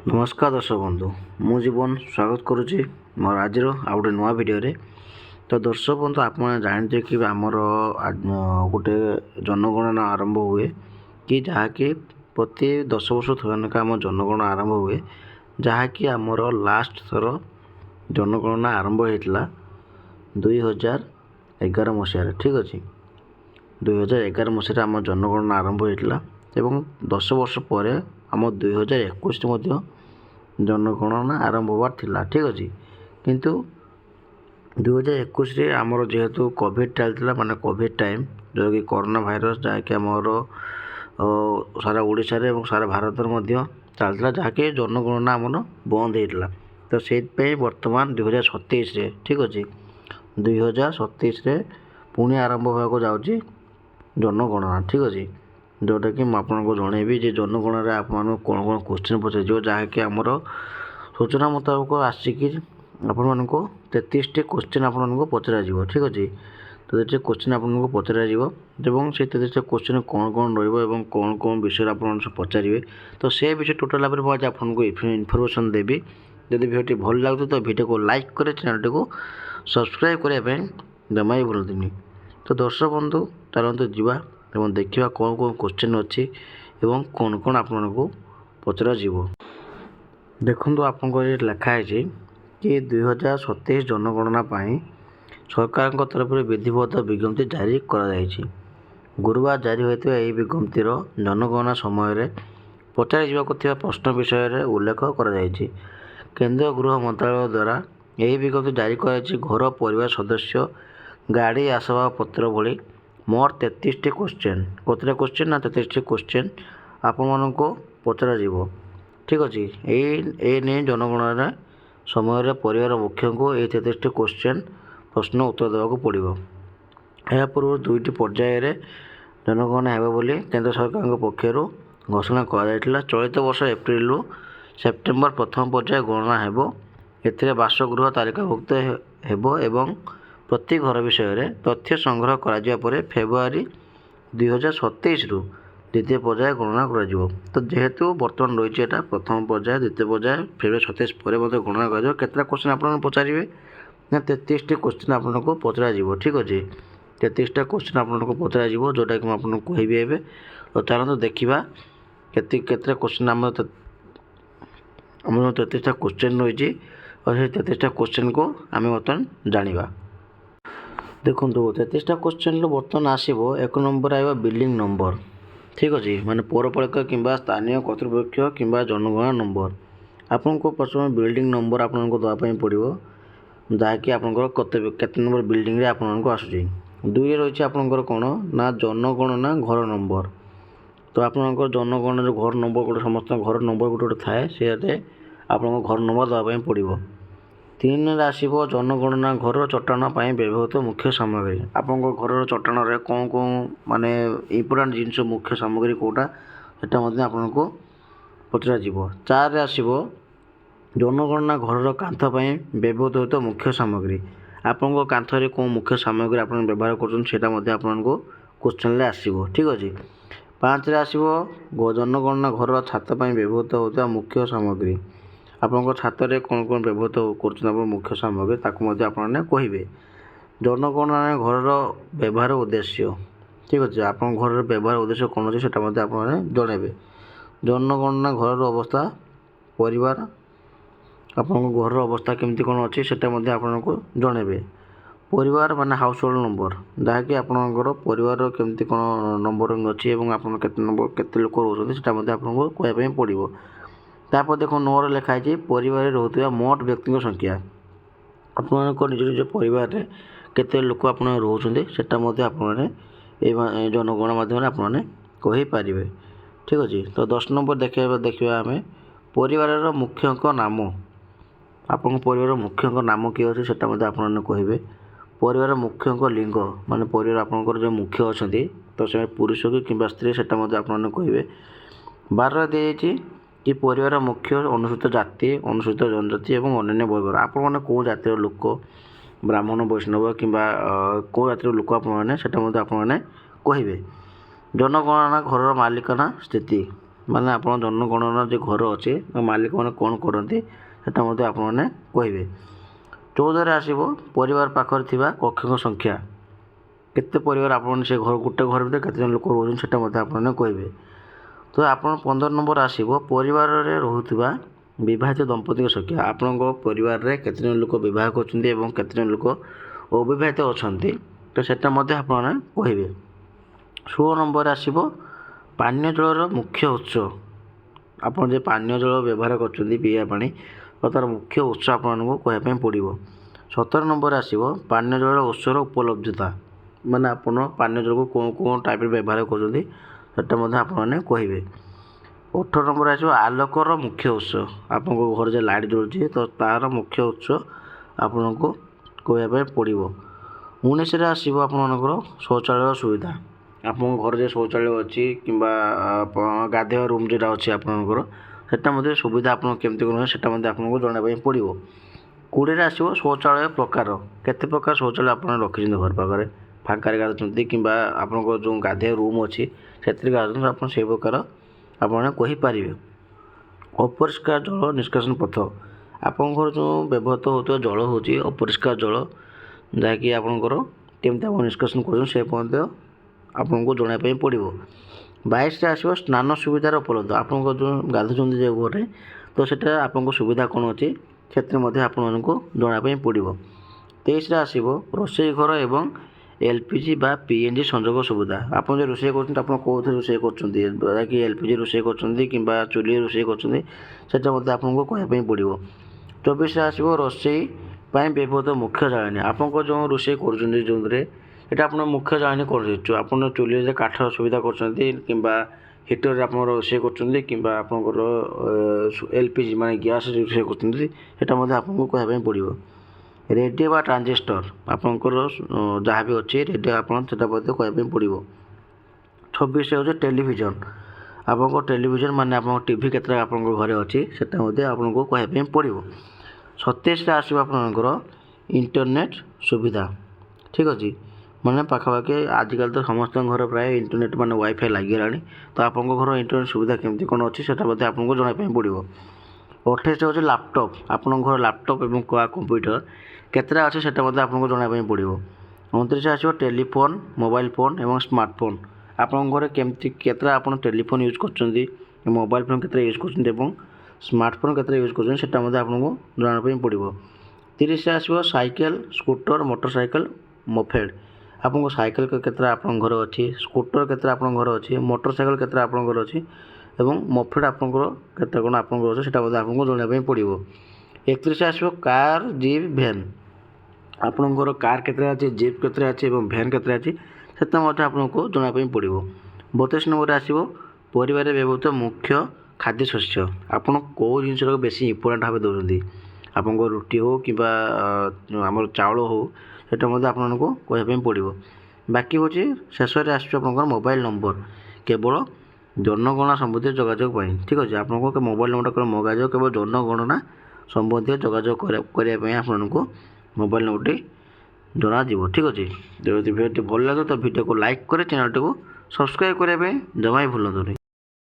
नमस्कार दर्शक बंधु मु जीवन स्वागत करुच्ची मोर आज गोटे नुआ भिडियो तो दर्शक बंधु आप जानते कि आमर गोटे जनगणना आरंभ हुए कि जहाँकि प्रति 10 वर्ष थरक आम जनगणना आरंभ हुए जहाँकि आमर लास्ट थर जनगणना आरंभ होता 2011 मसीह ठीक अच्छे 2011 मसीह आम जनगणना आरंभ होता एवं 10 वर्ष पर आम 2021 जनगणना आरंभ होबार थिला ठीक अच्छे किंतु 2021 आमर जेहेतु कोविड चलता माने कोविड टाइम जो कि कोरोना भाइरस जहाँकि आमर सारा ओडिशा रे और सारा भारत चलता जहाँकि जनगणना आमर बंद होता तो से बर्तमान 2027 ठीक अच्छे 2027 पुणी आरंभ होगा जाऊँगी जनगणना ठीक अच्छे जोटा कि आपको जनइबी जनगणना आप कौन कौन क्वेश्चन पचार जहाँकि आमर सूचना मुताबक आसिक आपण 33 क्वेश्चन आपको पचर ठीक अच्छे तो 33 क्वेश्चन आपको पचर से 33 क्वेश्चन कौन कौन रही कौन कौन विषय आप पचारे तो से विषय टोटाल भाव में आपको इनफर्मेशन देवी जदि भिडियो भल लगे तो भिडियो को लाइक करे चैनल को सब्सक्राइब करने जमा ही भूलतुनि तो दर्शक बंधु चलते जावा एवं देखा कौन कौन क्वेश्चन अच्छी एवं कौन कौन आपको पचर देखो आपको लिखाई कि 2027 जनगणना सरकार तरफ विधिवत विज्ञप्ति जारी कर गुरुवार जारी होता यह विज्ञप्तिर जनगणना समय पचार प्रश्न विषय में उल्लेख कर केंद्रीय गृह मंत्रालय द्वारा यह विज्ञप्ति जारी कर घर परिवार सदस्य गाड़ी आसबाबपत्र भली मोट 33 क्वेश्चन कतटा क्वेश्चन ना 33 क्वेश्चन आपण को पचर ठीक अच्छे ये नहीं जनगणना समय परिवार मुख्य को ये 33 क्वेश्चन प्रश्न उत्तर देवाक पड़ो यह पूर्व दुईट पर्यायर जनगणना होगा बोली केंद्र सरकार पक्षर घोषणा कर चलित वर्ष एप्रिल सेप्टेम्बर प्रथम पर्याय गणना हो ए बासगृह तालिकाभुक्त एवं प्रति घर विषय तथ्य संग्रह कर फेब्रुआरी 2027 द्वितीय पर्याय गणना कर तो जेहेतु बर्तमान रही है प्रथम पर्याय द्वितीय पर्याय फेब्रुआरी 27 पर गणना कर क्वेश्चन आप पचारे ना 33 क्वेश्चन आपको पचर ठीक अच्छे 33 क्वेश्चन आपको पचर जोटा कि मुझे कहबी ए तो चलते देखा केते क्वेश्चन आम 33 क्वेश्चन रही और 33 क्वेश्चन को आम बर्तमान जाना देखो 33 क्वेश्चन बर्तमान आसो एक नंबर आएगा बिल्डिंग नंबर ठीक अच्छे माने पौरपालिका कि स्थानीय कर्तृपक्ष कि जनगणना नंबर आपको प्रथम बिल्डिंग नंबर आपको देवाई पड़ो जहाँकि आपत नंबर बिल्डिंग रे आपको आसूँ दुई रही आपंकर कौन ना जनगणना घर नंबर तो आपंकर जनगणना जो घर नंबर गोटे समस्त घर नंबर गोटे गोटे थाए से आपको घर नंबर देवाई पड़ो 3 आसो जनगणना घर चट्टाण व्यवहृत मुख्य सामग्री आपंक घर चट्टाण कौन कौन माने इम्पोर्टाट जिनस मुख्य सामग्री कौटा से आपको पचर 4 आसो जनगणना घर कांथ व्यवहृत होता मुख्य सामग्री आपंक कांथरे कौन मुख्य सामग्री आप व्यवहार कर क्वेश्चन आसो ठीक अच्छे 5 आसो जनगणना घर छात व्यवहृत होता मुख्य सामग्री आपंक छात कौन कौन व्यवहृत कर मुख्य सामग्री ताकू कहे जनगणना घर व्यवहार उद्देश्य ठीक अच्छे आप घर व्यवहार उद्देश्य कौन अच्छे से जनइबे जनगणना घर अवस्था परिवार आपन घर अवस्था केमती कौन अच्छी से आपको जनइबे परिवार माने हाउस होल्ड नंबर जहाँकि आपंकर परिवार केमती कौन नंबरिंग अच्छी आप नंबर केते लोक रोचे आपको कहवाई पड़ो तापर देखो 9 लिखाई परिवार रोकता मोट व्यक्ति संख्या आप निज निज परिवार में केते लोक आप रोचते से जनगणना माध्यम आपने कहींपारे ठीक अच्छे तो 10 नंबर देखा आम परिवार मुख्य नाम आप परिवार मुख्य नाम किए अच्छे से आपने कहे परिवार मुख्य लिंग माने परिवार आपंकर जो मुख्य अच्छा तो से पुरुष कि स्त्री से आपने कहे 12 दी कि परिवार मुख्य अनुसूचित जाति अनुसूचित जनजाति और अन्य वर्ग आपने कौ जातिर लोक ब्राह्मण वैष्णव कि कौ जातिर लोक आपने कहे जनगणना घर मालिकाना स्थिति ମାନେ ଆପଣ ଜନଗଣନା ଯେ ଘର ଅଛି ମାଲିକମାନେ କ'ଣ କରନ୍ତି ସେଟା ମଧ୍ୟ ଆପଣମାନେ କହିବେ। 14ରେ ଆସିବ ପରିବାର ପାଖରେ ଥିବା କକ୍ଷଙ୍କ ସଂଖ୍ୟା। କେତେ ପରିବାର ଆପଣମାନେ ସେ ଘର ଗୋଟେ ଘର ଭିତରେ କେତେ ଜଣ ଲୋକ ରହୁଛନ୍ତି ସେଟା ମଧ୍ୟ ଆପଣମାନେ କହିବେ। ତ ଆପଣ 15 ନମ୍ବର ଆସିବ ପରିବାରରେ ରହୁଥିବା ବିବାହିତ ଦମ୍ପତିଙ୍କ ସଂଖ୍ୟା। ଆପଣଙ୍କ ପରିବାରରେ କେତେ ଜଣ ଲୋକ ବିବାହ କରୁଛନ୍ତି ଏବଂ କେତେ ଜଣ ଲୋକ ଅବିବାହିତ ଅଛନ୍ତି ତ ସେଟା ମଧ୍ୟ ଆପଣମାନେ କହିବେ। 16 ନମ୍ବରରେ ଆସିବ ପାନୀୟ ଜଳର ମୁଖ୍ୟ ଉତ୍ସ। ଆପଣ ଯେ ପାନୀୟ ଜଳ ବ୍ୟବହାର କରୁଛନ୍ତି ପିଇବା ପାଣି ତ ତା'ର ମୁଖ୍ୟ ଉତ୍ସ ଆପଣମାନଙ୍କୁ କହିବା ପାଇଁ ପଡ଼ିବ। 17 ନମ୍ବରରେ ଆସିବ ପାନୀୟ ଜଳର ଉତ୍ସର ଉପଲବ୍ଧତା। ମାନେ ଆପଣ ପାନୀୟ ଜଳକୁ କେଉଁ ଟାଇପ୍ରେ ବ୍ୟବହାର କରୁଛନ୍ତି ସେଟା ମଧ୍ୟ ଆପଣମାନେ କହିବେ। 18 ନମ୍ବରରେ ଆସିବ ଆଲୋକର ମୁଖ୍ୟ ଉତ୍ସ। ଆପଣଙ୍କ ଘରେ ଯେ ଲାଇଟ୍ ଜଳୁଛି ତ ତା'ର ମୁଖ୍ୟ ଉତ୍ସ ଆପଣଙ୍କୁ କହିବା ପାଇଁ ପଡ଼ିବ। 19ରେ ଆସିବ ଆପଣମାନଙ୍କର ଶୌଚାଳୟ ସୁବିଧା। ଆପଣଙ୍କ ଘରେ ଯେ ଶୌଚାଳୟ ଅଛି କିମ୍ବା ଗାଧୋଇବା ରୁମ୍ ଯେଉଁଟା ଅଛି ଆପଣଙ୍କର ସେଟା ମଧ୍ୟ ସୁବିଧା ଆପଣ କେମିତି କ'ଣ ସେଟା ମଧ୍ୟ ଆପଣଙ୍କୁ ଜଣାଇବା ପାଇଁ ପଡ଼ିବ। 20ରେ ଆସିବ ଶୌଚାଳୟ ପ୍ରକାର। କେତେ ପ୍ରକାର ଶୌଚାଳୟ ଆପଣ ରଖିଛନ୍ତି ଘର ପାଖରେ, ଫାଙ୍କାରେ ଗାଧୁଛନ୍ତି କିମ୍ବା ଆପଣଙ୍କ ଯେଉଁ ଗାଧୋଇବା ରୁମ୍ ଅଛି ସେଥିରେ ଗାଧୁଛନ୍ତି, ଆପଣ ସେହି ପ୍ରକାର ଆପଣମାନେ କହିପାରିବେ। ଅପରିଷ୍କାର ଜଳ ନିଷ୍କାସନ ପଥ। ଆପଣଙ୍କ ଘର ଯେଉଁ ବ୍ୟବହୃତ ହେଉଥିବା ଜଳ ହେଉଛି ଅପରିଷ୍କାର ଜଳ, ଯାହାକି ଆପଣଙ୍କର କେମିତି ଆପଣ ନିଷ୍କାସନ କରୁଛନ୍ତି ସେ ମଧ୍ୟ ଆପଣଙ୍କୁ ଜଣାଇବା ପାଇଁ ପଡ଼ିବ। 22ରେ ଆସିବ ସ୍ନାନ ସୁବିଧାର ଉପଲବ୍ଧ। ଆପଣଙ୍କ ଯେଉଁ ଗାଧୁଛନ୍ତି ଯେ ଘରେ ତ ସେଟା ଆପଣଙ୍କ ସୁବିଧା କ'ଣ ଅଛି ସେଥିରେ ମଧ୍ୟ ଆପଣମାନଙ୍କୁ ଜଣାଇବା ପାଇଁ ପଡ଼ିବ। 23ରେ ଆସିବ ରୋଷେଇ ଘର ଏବଂ LPG ବା PNG ସଂଯୋଗ ସୁବିଧା। ଆପଣ ଯେ ରୋଷେଇ କରୁଛନ୍ତି ଆପଣ କେଉଁଥିରେ ରୋଷେଇ କରୁଛନ୍ତି, ଯାହାକି LPG ରୋଷେଇ କରୁଛନ୍ତି କିମ୍ବା ଚୁଲିରେ ରୋଷେଇ କରୁଛନ୍ତି ସେଟା ମଧ୍ୟ ଆପଣଙ୍କୁ କହିବା ପାଇଁ ପଡ଼ିବ। 24ରେ ଆସିବ ରୋଷେଇ ପାଇଁ ବ୍ୟବହୃତ ମୁଖ୍ୟ ଜାଳେଣୀ। ଆପଣଙ୍କ ଯେଉଁ ରୋଷେଇ କରୁଛନ୍ତି ଯେଉଁଥିରେ ଏଇଟା ଆପଣ ମୁଖ୍ୟ ଜାଳେଣୀ କରୁଛୁ। ଆପଣ ଚୁଲିରେ କାଠ ସୁବିଧା କରୁଛନ୍ତି କିମ୍ବା ହିଟରରେ ଆପଣ ରୋଷେଇ କରୁଛନ୍ତି କିମ୍ବା ଆପଣଙ୍କର LPG ମାନେ ଗ୍ୟାସ୍ରେ ରୋଷେଇ କରୁଛନ୍ତି ସେଟା ମଧ୍ୟ ଆପଣଙ୍କୁ କହିବା ପାଇଁ ପଡ଼ିବ। ରେଡ଼ିଓ ବା ଟ୍ରାଞ୍ଜିଷ୍ଟର ଆପଣଙ୍କର ଯାହା ବି ଅଛି ରେଡ଼ିଓ ଆପଣ ସେଟା ମଧ୍ୟ କହିବା ପାଇଁ ପଡ଼ିବ। 26ରେ ହେଉଛି ଟେଲିଭିଜନ। ଆପଣଙ୍କ ଟେଲିଭିଜନ ମାନେ ଆପଣଙ୍କ ଟିଭି କେତେଟା ଆପଣଙ୍କ ଘରେ ଅଛି ସେଟା ମଧ୍ୟ ଆପଣଙ୍କୁ କହିବା ପାଇଁ ପଡ଼ିବ। 27ରେ ଆସିବ ଆପଣଙ୍କର ଇଣ୍ଟରନେଟ୍ ସୁବିଧା। ଠିକ୍ ଅଛି, ମାନେ ପାଖାପାଖି ଆଜିକାଲି ତ ସମସ୍ତଙ୍କ ଘର ପ୍ରାୟ ଇଣ୍ଟରନେଟ୍ ମାନେ ୱାଇଫାଇ ଲାଗିଗଲାଣି, ତ ଆପଣଙ୍କ ଘର ଇଣ୍ଟରନେଟ୍ ସୁବିଧା କେମିତି କ'ଣ ଅଛି ସେଟା ମଧ୍ୟ ଆପଣଙ୍କୁ ଜଣାଇବା ପାଇଁ ପଡ଼ିବ। 28ରେ ହେଉଛି ଲାପଟପ୍। ଆପଣଙ୍କ ଘର ଲାପଟପ୍ ଏବଂ କମ୍ପ୍ୟୁଟର କେତେଟା ଅଛି ସେଟା ମଧ୍ୟ ଆପଣଙ୍କୁ ଜଣାଇବା ପାଇଁ ପଡ଼ିବ। 29ରେ ଆସିବ ଟେଲିଫୋନ୍, ମୋବାଇଲ୍ ଫୋନ୍ ଏବଂ ସ୍ମାର୍ଟଫୋନ୍। ଆପଣଙ୍କ ଘରେ କେତେଟା ଆପଣ ଟେଲିଫୋନ୍ ୟୁଜ୍ କରୁଛନ୍ତି, ମୋବାଇଲ୍ ଫୋନ୍ କେତେଟା ୟୁଜ୍ କରୁଛନ୍ତି ଏବଂ ସ୍ମାର୍ଟଫୋନ୍ କେତେଟା ୟୁଜ୍ କରୁଛନ୍ତି ସେଟା ମଧ୍ୟ ଆପଣଙ୍କୁ ଜଣାଇବା ପାଇଁ ପଡ଼ିବ। 30ରେ ଆସିବ cycle, scooter, motor cycle, moped. ଆପଣଙ୍କ ସାଇକେଲ କେତେଟା ଆପଣଙ୍କ ଘରେ ଅଛି, ସ୍କୁଟର କେତେଟା ଆପଣଙ୍କ ଘରେ ଅଛି, ମୋଟର ସାଇକେଲ କେତେଟା ଆପଣଙ୍କ ଘରେ ଅଛି ଏବଂ ମୋପେଡ୍ ଆପଣଙ୍କର କେତେ କ'ଣ ଆପଣଙ୍କର ଅଛି ସେଟା ମଧ୍ୟ ଆପଣଙ୍କୁ ଜଣାଇବା ପାଇଁ ପଡ଼ିବ। 31ରେ ଆସିବ କାର୍, ଜିପ୍, ଭ୍ୟାନ୍। ଆପଣଙ୍କର କାର୍ କେତେଟା ଅଛି, ଜିପ୍ କେତେଟା ଅଛି ଏବଂ ଭ୍ୟାନ୍ କେତେଟା ଅଛି ସେଟା ମଧ୍ୟ ଆପଣଙ୍କୁ ଜଣାଇବା ପାଇଁ ପଡ଼ିବ। 32 ନମ୍ବରରେ ଆସିବ ପରିବାରରେ ବ୍ୟବହୃତ ମୁଖ୍ୟ ଖାଦ୍ୟଶସ୍ୟ। ଆପଣ କେଉଁ ଜିନିଷଟାକୁ ବେଶୀ ଇମ୍ପୋର୍ଟାଣ୍ଟ ଭାବେ ଦେଉଛନ୍ତି, ଆପଣଙ୍କ ରୁଟି ହେଉ କିମ୍ବା ଆମର ଚାଉଳ ହେଉ ସେଟା ମଧ୍ୟ ଆପଣଙ୍କୁ କହିବା ପାଇଁ ପଡ଼ିବ। ବାକି ହେଉଛି ଶେଷରେ ଆସିବ ଆପଣଙ୍କର ମୋବାଇଲ୍ ନମ୍ବର, କେବଳ ଜନଗଣନା ସମ୍ବନ୍ଧୀୟ ଯୋଗାଯୋଗ ପାଇଁ। ଠିକ୍ ଅଛି, ଆପଣଙ୍କ ମୋବାଇଲ୍ ନମ୍ବରଟା ମଗାଯିବ କେବଳ ଜନଗଣନା ସମ୍ବନ୍ଧୀୟ ଯୋଗାଯୋଗ କରିବା ପାଇଁ ଆପଣଙ୍କୁ ମୋବାଇଲ୍ ନମ୍ବରଟି ଜଣାଯିବ। ଠିକ୍ ଅଛି, ଯଦି ଭିଡ଼ିଓଟି ଭଲ ଲାଗେ ତ ଭିଡ଼ିଓକୁ ଲାଇକ୍ କରି ଚ୍ୟାନେଲଟିକୁ ସବସ୍କ୍ରାଇବ୍ କରିବା ପାଇଁ ଜମା ବି ଭୁଲନ୍ତୁନି।